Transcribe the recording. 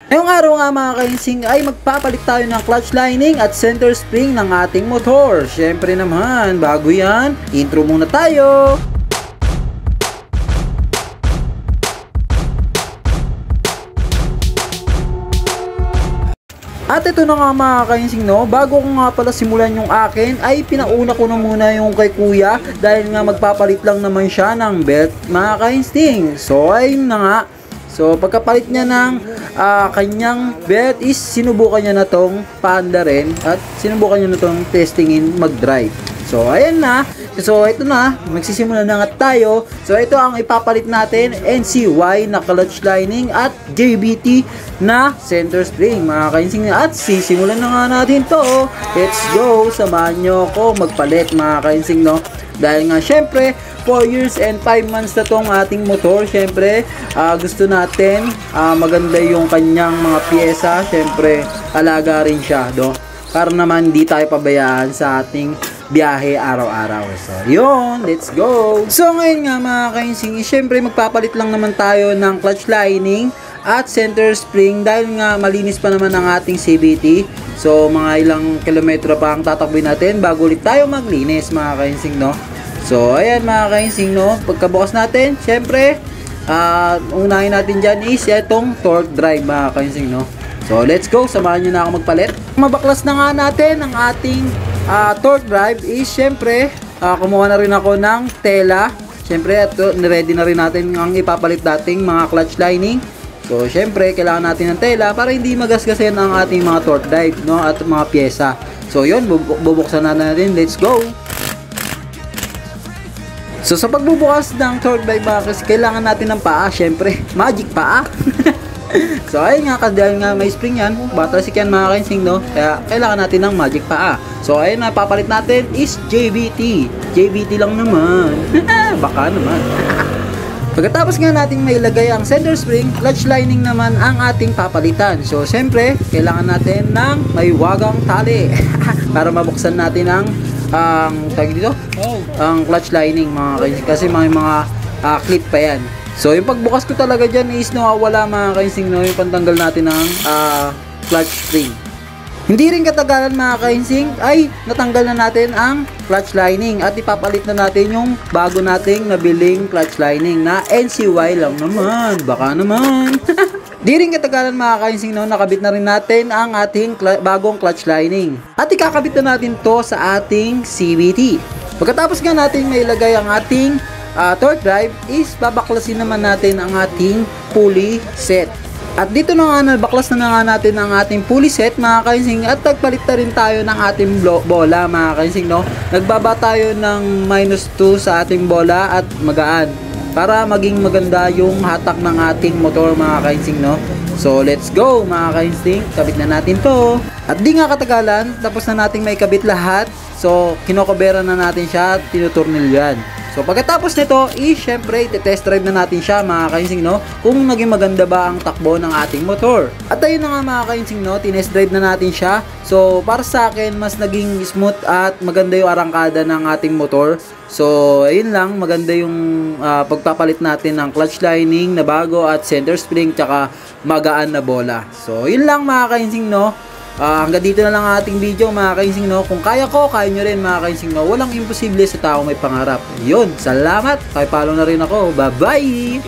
Ngayong araw nga mga kainsing ay magpapalit tayo ng clutch lining at center spring ng ating motor. Syempre naman, bago yan, intro muna tayo. At ito na nga mga kainsing, no, bago ko nga pala simulan yung akin ay pinauna ko na muna yung kay kuya dahil nga magpapalit lang naman siya ng belt mga kainsing. So ayun na nga. So pagkapalit niya ng kanyang belt is sinubukan niya na tong paanda rin at sinubukan niya na tong testingin mag-drive. So ayan na. So ito na, magsisimula na nga tayo. So ito ang ipapalit natin, NCY na clutch lining at JBT na center spring mga kainsing. At sisimulan na nga natin to. Let's go, samahan nyo ako magpalit mga kainsing, no. Dahil nga syempre 4 years and 5 months na tong ating motor. Syempre gusto natin maganda yung kanyang mga pyesa. Syempre alaga rin siya, do, para naman di tayo pabayaan sa ating biyahe araw-araw. So yun, let's go. So ngayon nga mga kainsing, syempre magpapalit lang naman tayo ng clutch lining at center spring dahil nga malinis pa naman ang ating CVT. So mga ilang kilometro pa ang tatakbuhin natin bago ulit tayo maglinis mga kainsing, no. So ayan mga kainsing, no, pagkabukas natin, syempre unahin natin dyan is itong torque drive mga kainsing, no. So let's go, samahan nyo na ako magpalit. Mabaklas na nga natin ang ating torque drive is syempre kumuha na rin ako ng tela. Syempre ito, ready na rin natin ang ipapalit dating mga clutch lining. So syempre kailangan natin ng tela para hindi magasgasin ang ating mga torque drive, no, at mga pyesa. So yun, bubuksan na natin, let's go. So sa pagbubukas ng torque drive kailangan natin ng paa, syempre magic paa. So ayun nga, dahil nga may spring yan, batrasik yan mga kainsing, no, kaya kailangan natin ng magic paa. So ayun na, papalit natin is JBT. JBT lang naman. Baka naman. Pagkatapos nga natin may ilagay ang center spring, clutch lining naman ang ating papalitan. So siyempre kailangan natin ng may wagang tali para mabuksan natin ang tawag dito, ang clutch lining mga kainsing, kasi may mga clip pa yan. So yung pagbukas ko talaga dyan is nawawala mga kainsing, no, yung pantanggal natin ng clutch spring. Hindi rin katagalan mga kainsing ay natanggal na natin ang clutch lining at ipapalit na natin yung bago nating nabiling clutch lining na NCY lang naman, baka naman. Di rin katagalan mga kainsing, no, nakabit na rin natin ang ating bagong clutch lining at ikakabit na natin to sa ating CVT. Pagkatapos nga natin may ilagay ang ating torque drive is babaklasin naman natin ang ating pulley set. At dito na nga, nabaklas na nga natin ang ating pulley set mga kainsing at nagpalit na rin tayo ng ating bola mga kainsing, no. Nagbaba tayo ng -2 sa ating bola at magaan para maging maganda yung hatak ng ating motor mga kainsing, no. So let's go mga kainsing, kabit na natin to. At di nga katagalan, tapos na nating may kabit lahat. So kinokobera na natin siya at tinuturnilyan. So pagkatapos nito, syempre i-test drive na natin siya mga kainsing, no, kung naging maganda ba ang takbo ng ating motor. At ayun na nga mga kainsing, no, tinest drive na natin siya. So para sa akin, mas naging smooth at maganda yung arangkada ng ating motor. So ayun lang, maganda yung pagpapalit natin ng clutch lining na bago at center spring tsaka magaan na bola. So yun lang mga kainsing, no. Hanggang dito na lang ang ating video mga kainsing, no. Kung kaya ko, kaya nyo rin mga kainsing, no. Walang imposible sa tao may pangarap. Yun, salamat. Pakipollow na rin ako. Bye-bye!